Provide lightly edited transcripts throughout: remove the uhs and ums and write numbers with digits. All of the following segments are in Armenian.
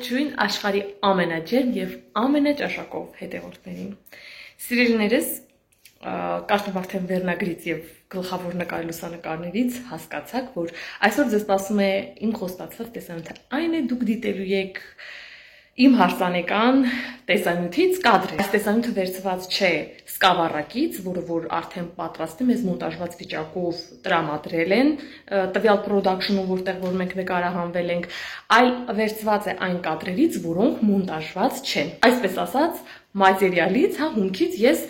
Ողջույն աշխարհի ամենաջերմ եւ ամենաճաշակով հետևորդներին։ Սիրելիներս, կարծում արդեն վերնագրից եւ գլխավոր նկարի լուսանկարներից հասկացաք, որ այսօր ձեզ սպասում է իմ խոստացած տեսանյութը։ Այն է, դուք դիտելու եք իմ հարսանեկան տեսանյութից կադրեր։ Այս տեսանյութը վերցված չէ սկավառակից, որը որ արդեն պատրաստ է, մեզ մոնտաժված վիճակով տրամադրել են տվյալ production-ում, որտեղ որ մենք նկարահանվել ենք, այլ վերցված է այն կադրերից, որոնք մոնտաժված չեն։ Այսպես ասած, մատերիալից, հումքից ես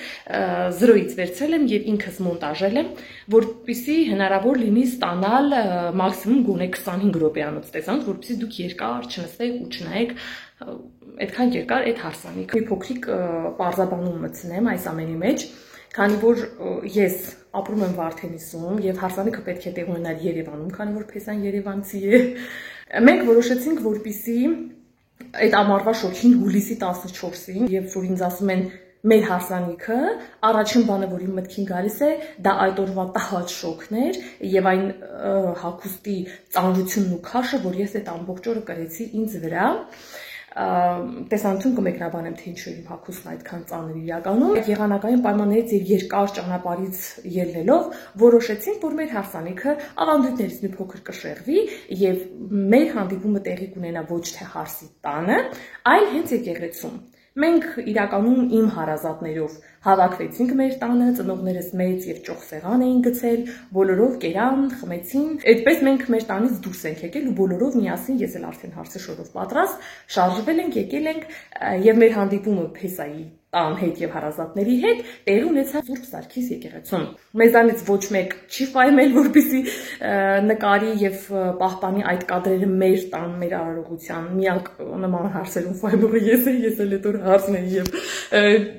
զրոյից վերցրել եմ եւ ինքս մոնտաժել եմ, որպեսզի հնարավոր լինի ստանալ մաքսիմում գոնե 25 րոպեանոց տեսանյութ, որպեսզի դուք երկար չնստեք ու չնայեք այդքան երկար այդ հարսանիքը։ Մի փոքրիկ պարզաբանում մտցնեմ այս ամենի մեջ, քանի որ ես ապրում եմ Վարդենիսում եւ հարսանիքը պետք է տեղ ունենար Երևանում, քանի որ փեսան երևանցի է։ Մենք որոշեցինք, որպեսզի այդ ամառվա շոգին հուլիսի 14-ին, երբ որ ինձ ասում են մեր հարսանիքը, առաջին բանը, որ իմ մտքին գալիս է, դա այդ օրվա տհաճ շոկն էր եւ այն հագուստի ծանրությունն ու քաշը, որ ես այդ ամբողջ օրը կրեցի ինձ վրա։ Տեսանյութում կմեկնաբանեմ, թե ինչու իմ հագուստն այդքան ծանր իրականում։ Եղանակային պայմաններից եւ երկար ճանապարհից ելնելով որոշեցինք, որ մեր հարսանիքը ավանդույթներից մի փոքր կշեղվի եւ մեր հանդիպումը տեղի կունենա ոչ թե հարսի տանը, այլ հենց եկեղեցում։ Մենք իրականում իմ հարազատներով հավաքվեցինք մեր տանը, ծնողներս մեծ եւ ճոխ սեղան էին գցել, բոլորով կերան, խմեցին։ Այդպես մենք մեր տանից դուրս ենք եկել ու բոլորով միասին, ես էլ արդեն հարսի շորով պատրաստ, շարժվել ենք, եկել ենք եւ մեր հանդիպումը Փեսայի տան հետ եւ հարազատների հետ տեղի ունեցավ Սուրբ Սարգիս եկեղեցում։ Մեզանից ոչ մեկ չի ֆայմել, որպեսզի նկարի եւ պահպանի այդ կադրերը մեր տան, մեր արարողության։ Միակ նման հարսերում ֆայմողը ես էլ այդ օր հարսն եմ եւ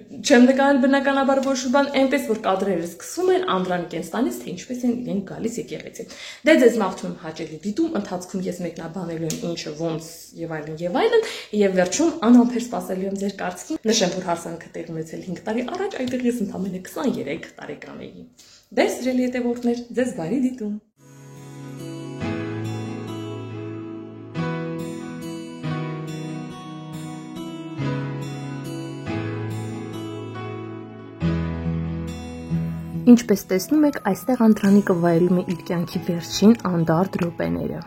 չեմ նկարել բնականաբար ոչ բան, այնպես որ կադրերը սկսում են Անդրանիկ Կենստանից, թե ինչպես են իրենք գալիս եկեղեցի։ Դե ձեզ մաղթում հաճելի դիտում, ընթացքում ես մեկնաբանելու եմ ինչը, ոնց եւ այլն, եւ վերջում անհամբեր սպասելու եմ ձեր կարծիքին։ Նշեմ, որ հարսանիքը տեղի ունեցել 5 տարի առաջ, այդտեղ ես ընդամենը 23 տարեկան էի։ Դե սիրելի հետևորդներ, ձեզ բարի դիտում։ Ինչպես տեսնում եք, այստեղ Անդրանիկը վայելում է իր կյանքի վերջին անդարդ րոպեները։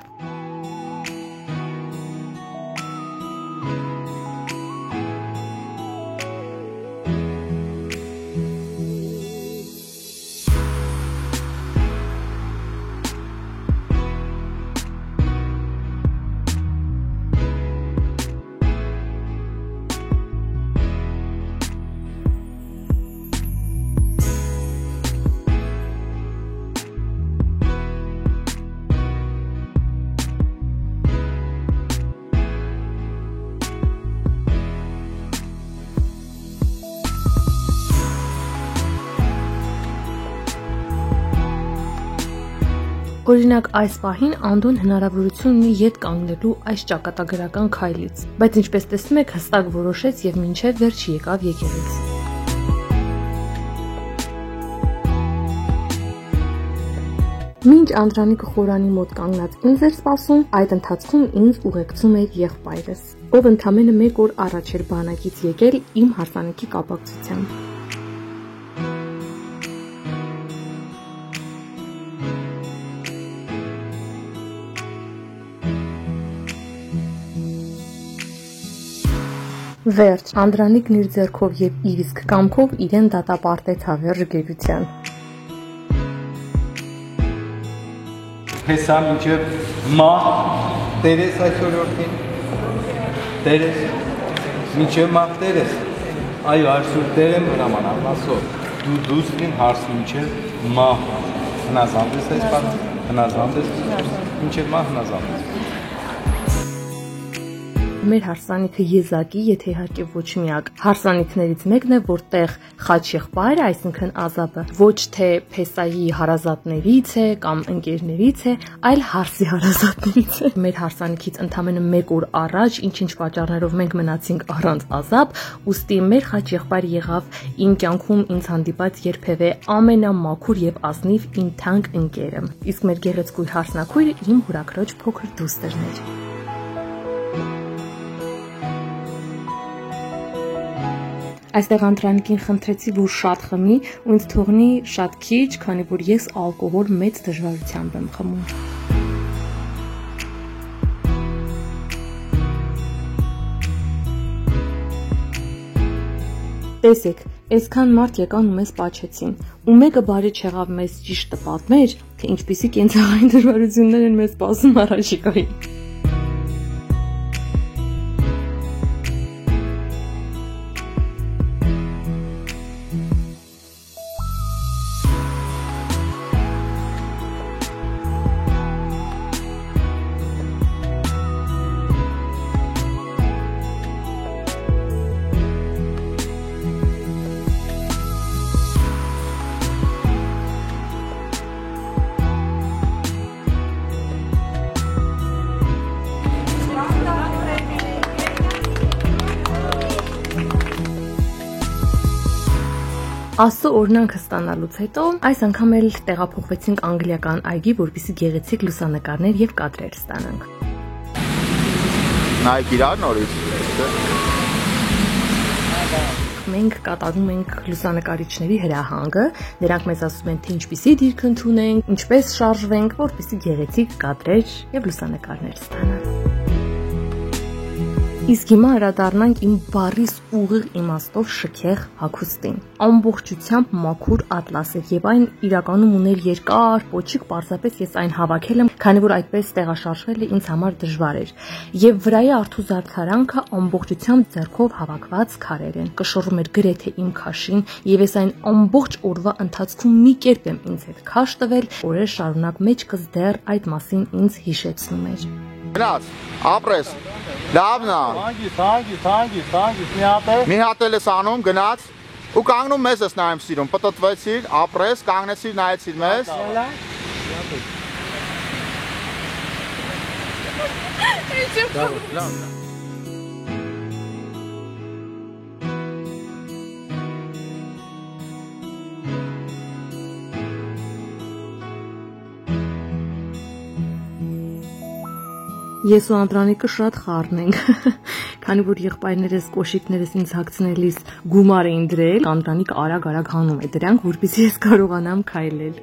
Օրինակ այս պահին Անդոն հնարավորություն ունի ետ կանգնելու այս ճակատագրական քայլից, բայց ինչպես տեսնում եք հստակ որոշեց եւ մինչեւ վերջ եկավ եկեղեցի։ Մինչ Անդրանիկը խորանի մոտ կանգնած ինձ էր սպասում, այդ ընթացքում ինձ ուղեկցում էր եղբայրս, ով ընդամենը 1 օր առաջ էր բանակից եկել իմ հարսանիքի կապակցությամբ։ Վերջ, Անդրանիկն իր ձեռքով եւ իր իսկ կամքով իրեն դատապարտեց հավերժ գերության։ Հեսա մինչև մահ տերես այսօր օրդին, տերես, մինչև մահ տերես, այո այսօր տեր եմ հրաման ամասով, դու դուսնին հարս մինչև մահ հնազանդես այս պարդ, հնազանդես, մինչև մահ հնազանդես։ Մեր հարսանիքը եզակի, եթե իհարկե ոչ միակ հարսանիքներից մեկն է, որտեղ խաչ եղբայրը, այսինքն Ազապը, ոչ թե Փեսայի հարազատներից է կամ ընկերներից է, այլ հարսի հարազատներից է։ Մեր հարսանիքից ընդամենը 1 օր առաջ ինչ-ինչ պատճառներով մենք մնացինք առանց Ազապ, ուստի մեր խաչ եղբայրը եղավ իմ կյանքում ինձ հանդիպած երբևէ ամենամաքուր եւ ազնիվ իմ թանկ ընկերը։ Իսկ մեր գեղեցկույր հարսնակույրը իմ հորաքրոջ փոքր դուստերն էր։ Այստեղ Անդրանիկին խնդրեցի, որ շատ խմի ու ինձ թողնի շատ քիչ, քանի որ ես ալկոհոլ մեծ դժվարությամբ եմ խմում։ Տեսեք, այսքան մարդ եկան ու մեզ պաչեցին, ու մեկը բարի չեղավ մեզ ճիշտը պատմեր, թե ինչպիսի կենցաղային դժվարություններ են մեզ սպասում առաջիկային։ Աստծո օրհնանքը ստանալուց հետո այս անգամ էլ տեղափոխվեցինք անգլիական այգի, որպեսզի գեղեցիկ լուսանկարներ եւ կադրեր ստանանք։ Նայեք իրար նորից։ Մենք կատարում ենք լուսանկարիչների հրահանգը, նրանք մեզ ասում են, թե ինչպիսի դիրք ընդունենք, ինչպես շարժվենք, որպեսզի գեղեցիկ կադրեր եւ լուսանկարներ ստանանք։ Իսկ հիմա անդրադառնանք իմ բառիս ուղիղ իմաստով շքեղ հագուստին։ Ամբողջությամբ մաքուր ատլաս էր եւ այն իրականում ուներ երկար պոչիկ, պարզապես ես այն հավաքել եմ, քանի որ այդպես տեղաշարժվելը ինձ համար դժվար էր։ Եվ վրայի արթու զարդարանքը ամբողջությամբ ձեռքով հավաքված քարեր են։ Կշռում էր գրեթե իմ քաշին եւ ես այն ամբողջ օրվա ընթացքում մի կերպ եմ ինձ հետ քաշ տվել, օրեր շարունակ մեջքս դեռ այդ մասին ինձ հիշեցնում էր։ Գնաց, ապրես, լավն է։ Թանկիս, մի հատ էլ ես անում, գնաց, ու կանգնում մեզ ես նայում սիրում, պտտվեցիր, ապրես, կանգնեցիր, նայեցիր մեզ։ Ես ու Անդրանիկը շատ խառն ենք, քանի որ եղբայրներս կոշիկներս ինձ հագցնելիս գումար էին դրել, Անդրանիկը արագ հանում է դրանք, որպեսզի ես կարողանամ քայլել։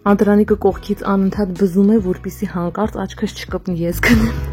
Անդրանիկը կողքից անընդհատ բզում է, որպեսզի հանկարծ աչքս չկպնի, ես գնեմ։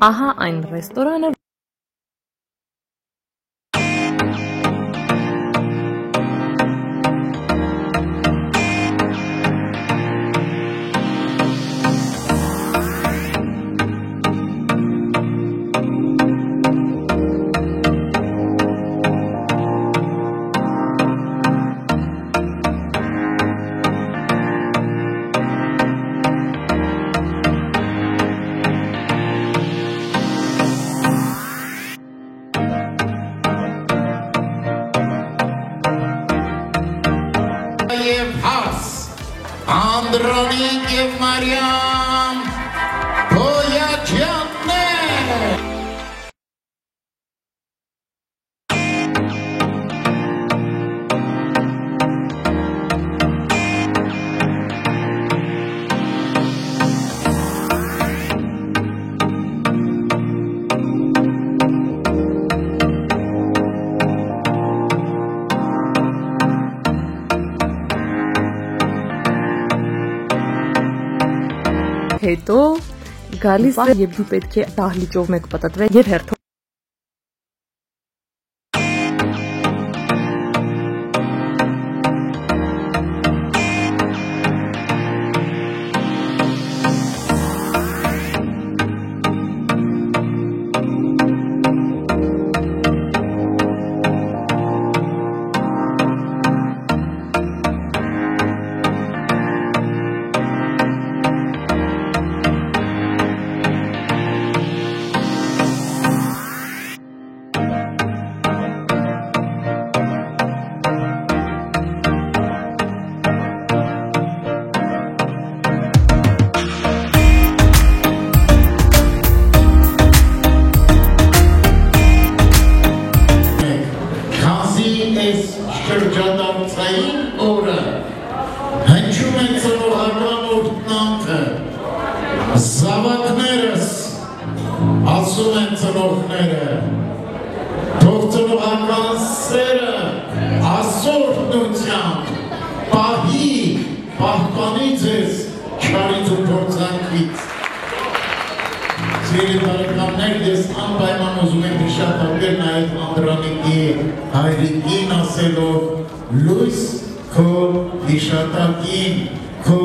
Ահա այն ռեստորանը, Անդրանիկ եւ Մարիամ հետո գալիս է եւ դու պետք է դահլիճով մեկ պատտվել եւ հերթով շրջադարձային օրը հնչում է ծնողական օրհնանքը, զավակներս ասում են ծնողները, թող ծնողական սերը Աստծո օրհնությամբ պահի, պահպանի ձեզ չարից ու փորձանքից։ Սիրելի բարեկամներ, ես անպայման ուզում եմ հիշատակել նաև Անդրանիկի հայրիկին ասելով լույս քո հիշատակին, քո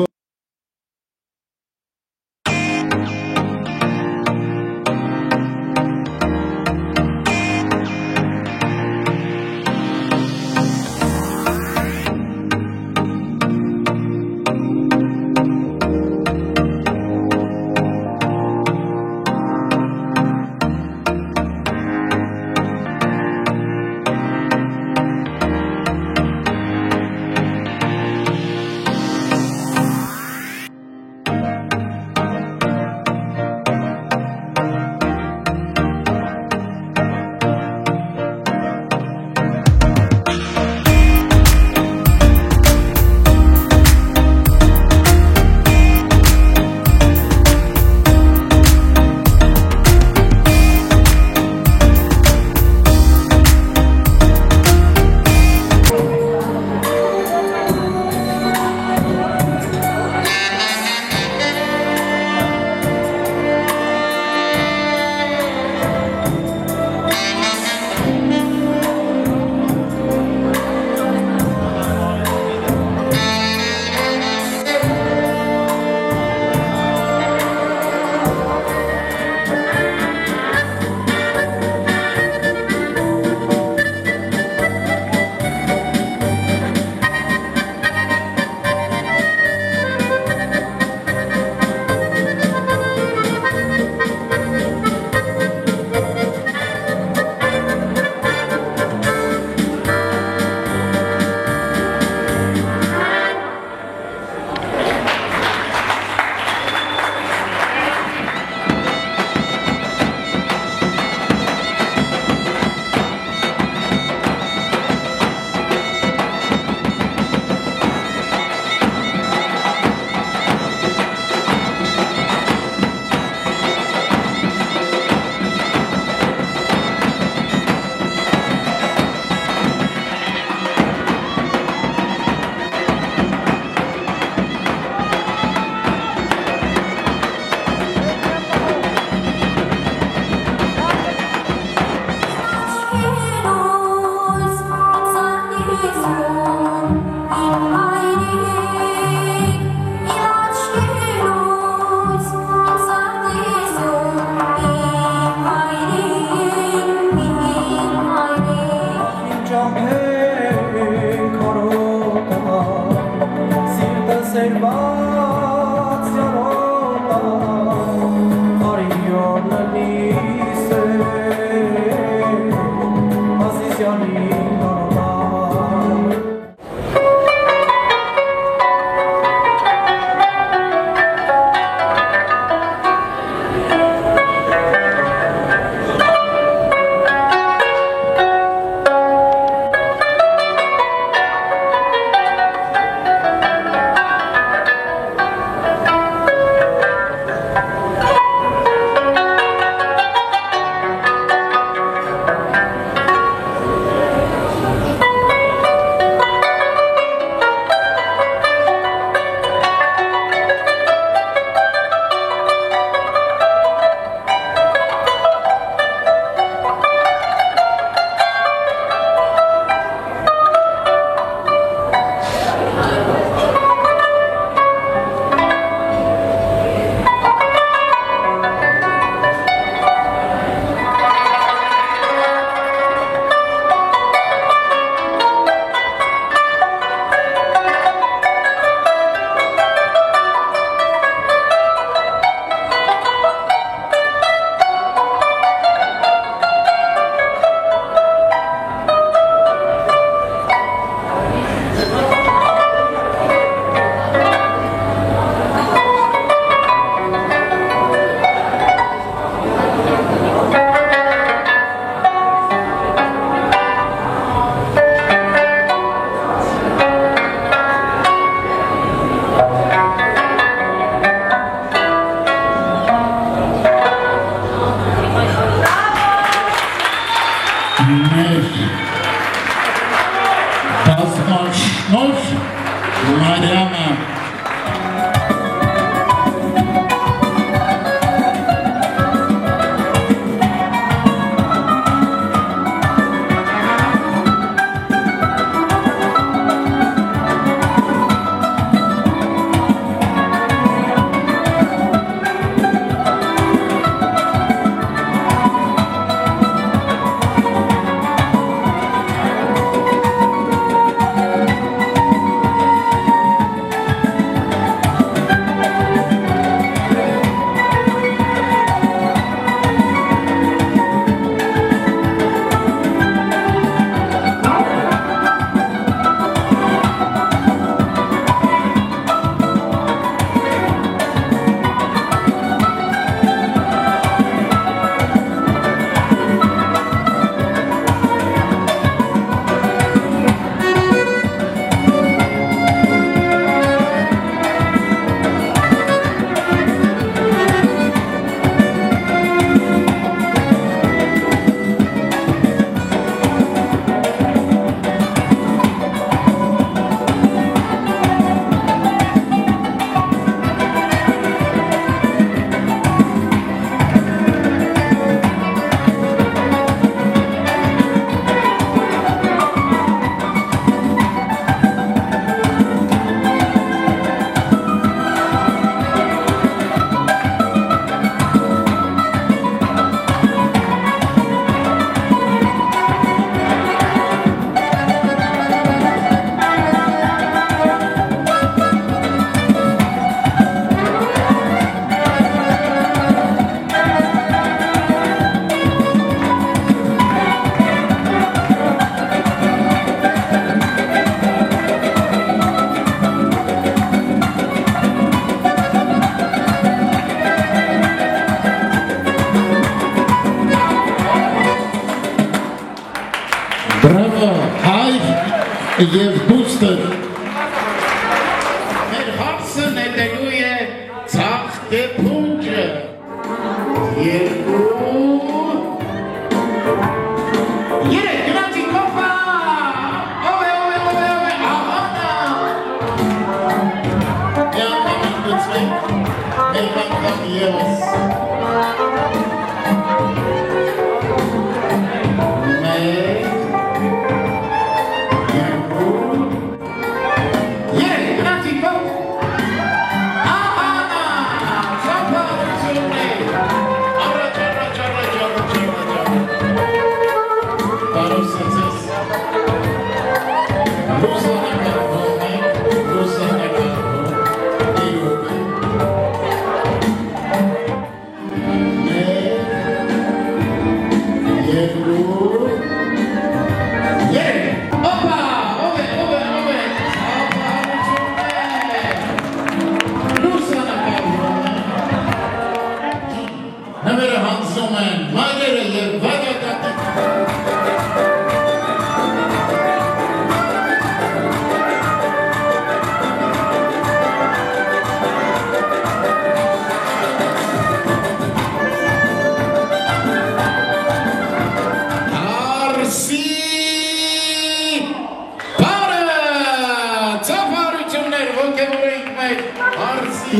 եւ դուստը մեր հարցը նետելու է ցախ դեպունջը երկու երեք գնացի կոպա ովե ահանա եան կամինդուցվենք մեկ անգամ ևս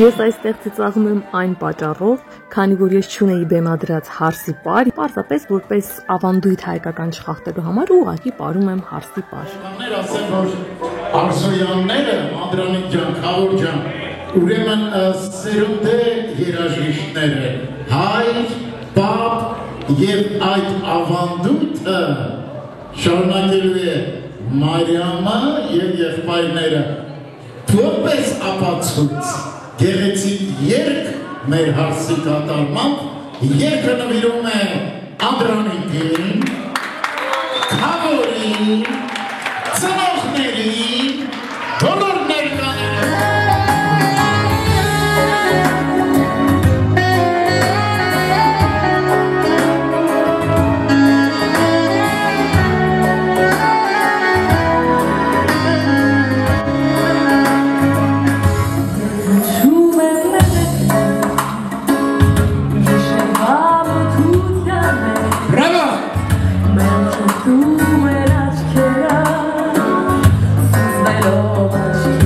Ես այստեղ ծիծաղում եմ այն պատճառով, քանի որ ես չունեի բեմադրած հարսի պար, պարզապես որպես ավանդույթ հայկական չխախտելու համար ուղղակի պարում եմ հարսի պար։ Ասեմ, որ Արսոյանները, Անդրանիկ ջան, Խավոր ջան, ուրեմն սերունդե երաժիշտները, հայր, պապ եւ այդ ավանդույթը շարունակելու է Մարիամը եւ եղբայրները որպես ապացույց գեղեցիկ երգ մեր հարսի կատարմամբ երգը նվիրում է Անդրանիկին, Խավորին, ծնողներին, բոլոր ներկաներին Bravo!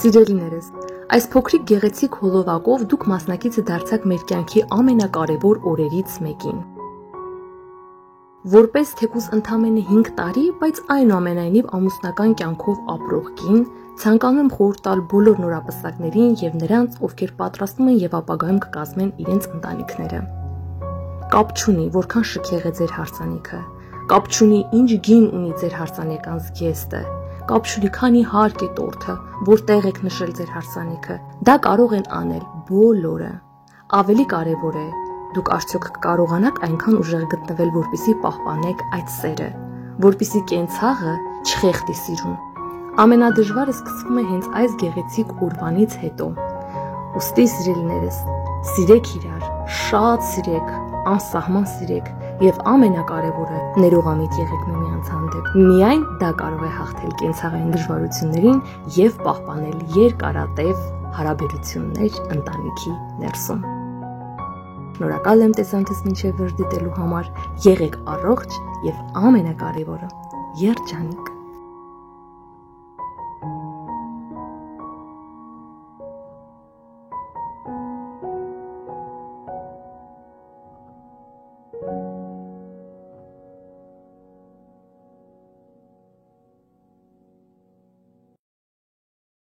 Սիրելիներս, այս փոքրիկ գեղեցիկ հոլովակով դուք մասնակիցը դարձաք մեր կյանքի ամենակարևոր օրերից մեկին։ Որպես թեկուզ ընդամենը 5 տարի, բայց այնուամենայնիվ ամուսնական կյանքով ապրող կին, ցանկանում եմ խորհուրդ տալ բոլոր նորապսակներին եւ նրանց, ովքեր պատրաստվում են եւ ապագայում կկազմեն իրենց ընտանիքները։ Կապ չունի, որքան շքեղ է ձեր հարսանիքը, կապ չունի, ինչ գին ունի ձեր հարսանեկան զգեստը, կապ չունի, քանի հարկ է տորթը, որտեղ եք նշել ձեր հարսանիքը, դա կարող են անել բոլորը։ Ավելի կարևոր է, դուք արդյոք կկարողանաք այնքան ուժեղ գտնվել, որպեսզի պահպանեք այդ սերը, որպեսզի կենցաղը չխեղդի սիրուն։ Ամենադժվարը սկսվում է հենց այս գեղեցիկ օրվանից հետո։ Ուստի սիրելիներս, սիրեք իրար, շատ սիրեք, անսահման սիրեք եւ ամենակարևորը ներողամիտ եղեք միմյանց հանդեպ։ Միայն դա կարող է հաղթել կենցաղային դժվարություններին եւ պահպանել երկարատև հարաբերություններ ընտանիքի ներսում։ Շնորհակալ եմ տեսանյութս մինչև վերջ դիտելու համար։ Եղեք առողջ եւ ամենակարևորը՝ երջանիկ։